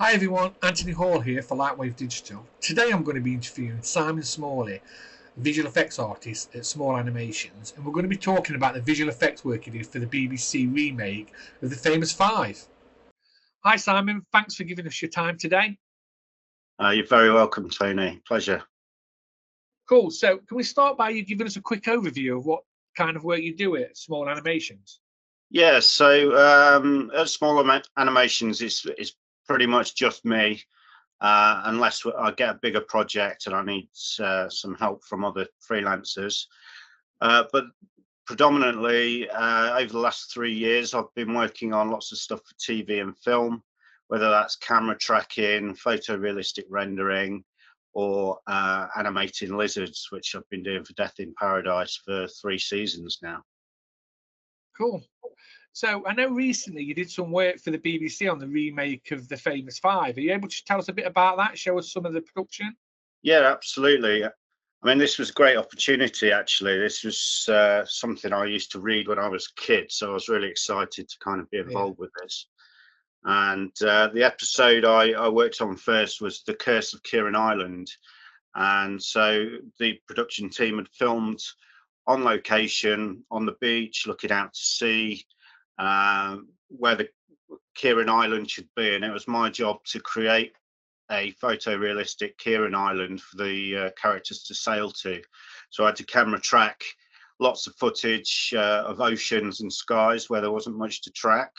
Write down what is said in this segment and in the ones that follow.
Hi everyone, Anthony Hall here for Lightwave Digital. Today I'm going to be interviewing Simon Smalley, visual effects artist at Small Animations, and we're going to be talking about the visual effects work he did for the BBC remake of The Famous Five. Hi Simon, thanks for giving us your time today. You're very welcome, Tony. Pleasure. Cool, so can we start by you giving us a quick overview of what kind of work you do at Small Animations? Yeah, so at Animations, it's pretty much just me, unless I get a bigger project and I need some help from other freelancers. But predominantly, over the last 3 years, I've been working on lots of stuff for TV and film, whether that's camera tracking, photorealistic rendering, or animating lizards, which I've been doing for Death in Paradise for 3 seasons now. Cool. So I know recently you did some work for the BBC on the remake of The Famous Five. Are you able to tell us a bit about that? Show us some of the production? Yeah, absolutely. I mean, this was a great opportunity, actually. This was something I used to read when I was a kid, so I was really excited to kind of be Yeah. involved with this. And the episode I worked on first was The Curse of Kieran Island. And so the production team had filmed on location on the beach, looking out to sea, where the Kieran Island should be. And it was my job to create a photorealistic Kieran Island for the characters to sail to. So I had to camera track lots of footage of oceans and skies where there wasn't much to track,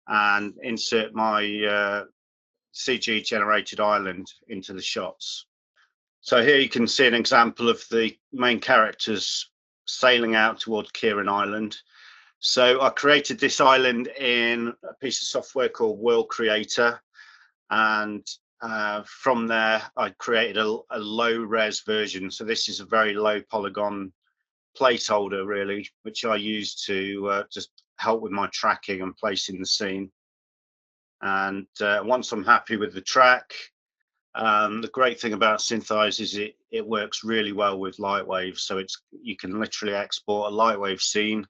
and insert my CG generated island into the shots. So here you can see an example of the main characters sailing out towards Kieran Island. So I created this island in a piece of software called World Creator, and from there, I created a low res version. So this is a very low polygon placeholder, really, which I use to just help with my tracking and placing the scene. And once I'm happy with the track, the great thing about Synthesize is it works really well with Lightwave. So you can literally export a Lightwave scene,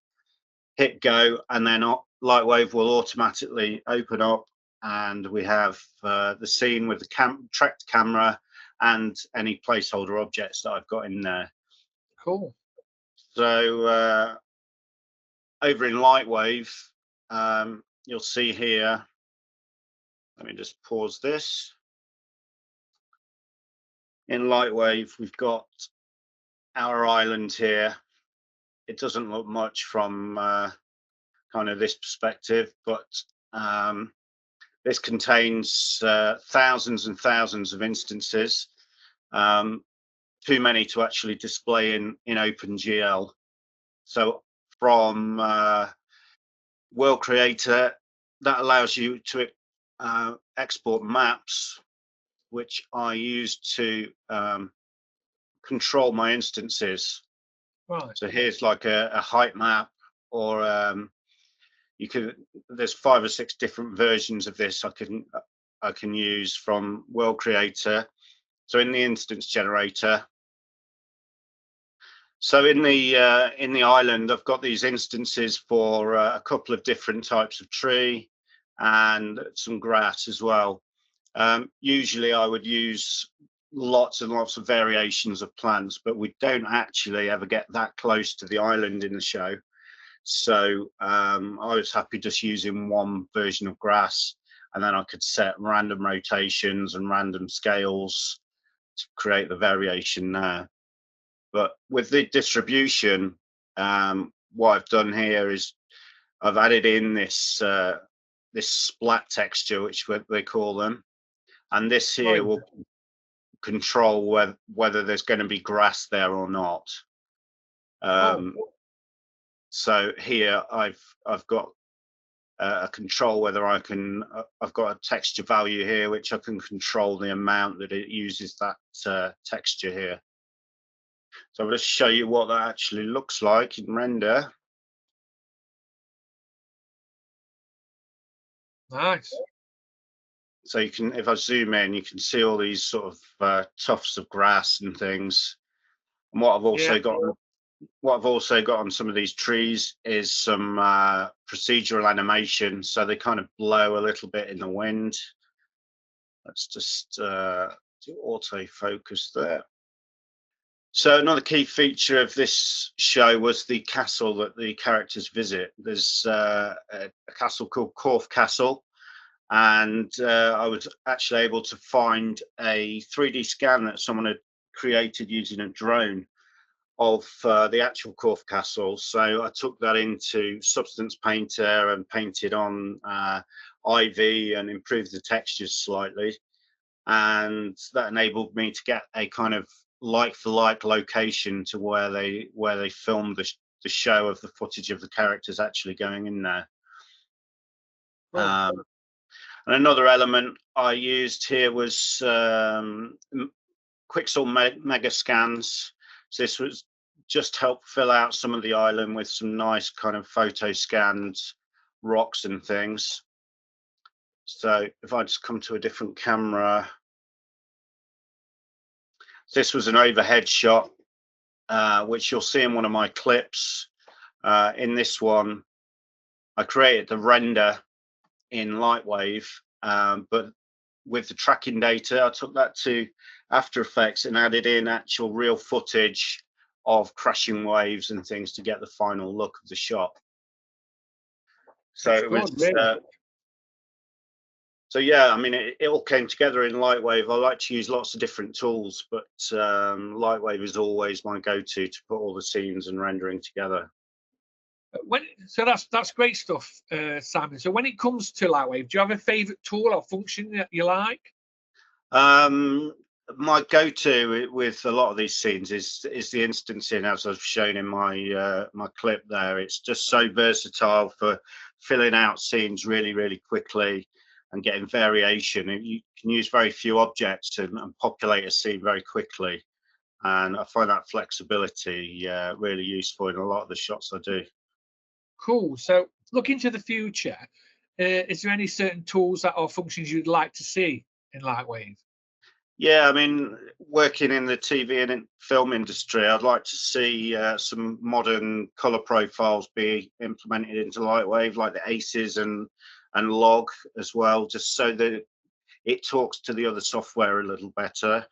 hit go, and then Lightwave will automatically open up, and we have the scene with the tracked camera and any placeholder objects that I've got in there. Cool. So over in Lightwave, you'll see here, let me just pause this. In Lightwave, we've got our island here. It doesn't look much from kind of this perspective, but this contains thousands and thousands of instances, too many to actually display in OpenGL. So from World Creator, that allows you to export maps, which I use to control my instances. Right. So here's like a height map, or there's 5 or 6 different versions of this I can use from World Creator. So in the instance generator, so in the island, I've got these instances for a couple of different types of tree and some grass as well. Usually I would use lots and lots of variations of plants, but we don't actually ever get that close to the island in the show. So I was happy just using one version of grass, and then I could set random rotations and random scales to create the variation there. But with the distribution, what I've done here is I've added in this splat texture, which they call them, and this Right. here will control whether there's going to be grass there or not. Cool. So here I've got a control whether I've got a texture value here, which I can control the amount that it uses that texture here. So I'm going to show you what that actually looks like in render. Nice. So you can, if I zoom in, you can see all these sort of tufts of grass and things. And what I've Yeah. also got on some of these trees is some procedural animation. So they kind of blow a little bit in the wind. Let's just do autofocus there. So another key feature of this show was the castle that the characters visit. There's a castle called Corfe Castle, and I was actually able to find a 3D scan that someone had created using a drone of the actual Corfe Castle. So I took that into Substance Painter and painted on Ivy and improved the textures slightly, and that enabled me to get a kind of like for like location to where they filmed the show of the footage of the characters actually going in there. Cool. And another element I used here was Quixel mega scans. So this was just help fill out some of the island with some nice kind of photo scanned rocks and things. So if I just come to a different camera, this was an overhead shot, which you'll see in one of my clips. In this one, I created the render in Lightwave, but with the tracking data, I took that to After Effects and added in actual real footage of crashing waves and things to get the final look of the shot. So it was, so yeah, I mean, it all came together in Lightwave. I like to use lots of different tools, but Lightwave is always my go-to to put all the scenes and rendering together. So that's great stuff, Simon. So when it comes to Lightwave, do you have a favorite tool or function that you like? My go-to with a lot of these scenes is the instancing, as I've shown in my my clip there. It's just so versatile for filling out scenes really quickly and getting variation. You can use very few objects and populate a scene very quickly, and I find that flexibility really useful in a lot of the shots I do. Cool. So looking to the future, is there any certain tools or functions you'd like to see in Lightwave? Yeah, I mean, working in the TV and film industry, I'd like to see some modern color profiles be implemented into Lightwave, like the ACEs and log as well, just so that it talks to the other software a little better.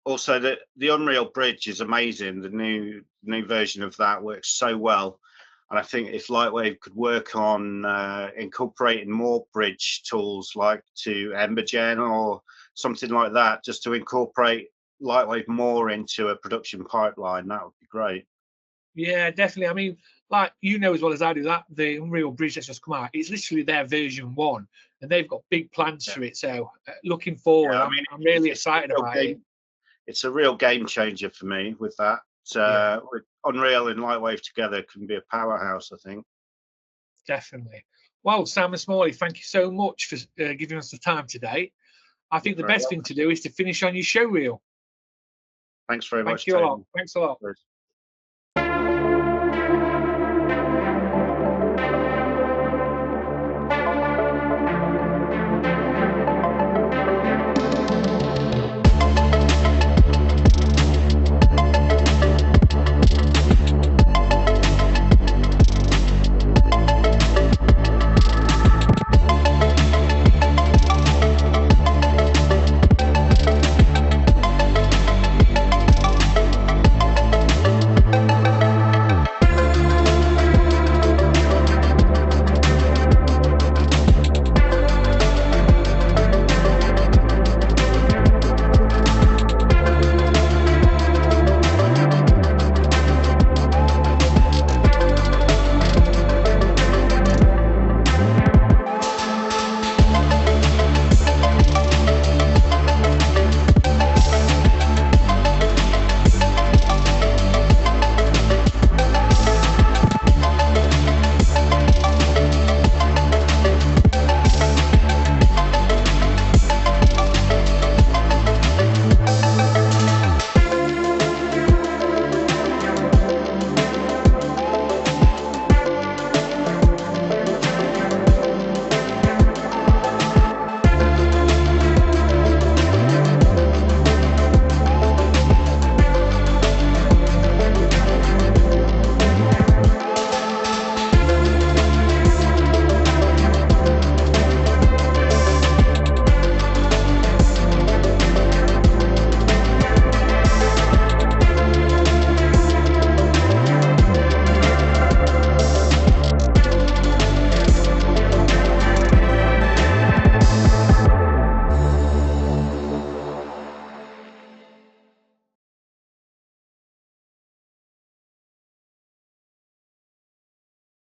Also, the Unreal Bridge is amazing. The new version of that works so well. And I think if Lightwave could work on incorporating more bridge tools like to Embergen or something like that, just to incorporate Lightwave more into a production pipeline, that would be great. Yeah, definitely. I mean, like you know as well as I do, that the Unreal Bridge that's just come out, it's literally their version 1, and they've got big plans for it. So looking forward, Yeah, I mean, I'm really excited about it. It's a real game changer for me with that. With Unreal and Lightwave together can be a powerhouse, I think. Definitely. Well, Simon Smalley, thank you so much for giving us the time today. I think the best thing to do is to finish on your show reel. Thanks very much. Thank you a lot. Thanks a lot.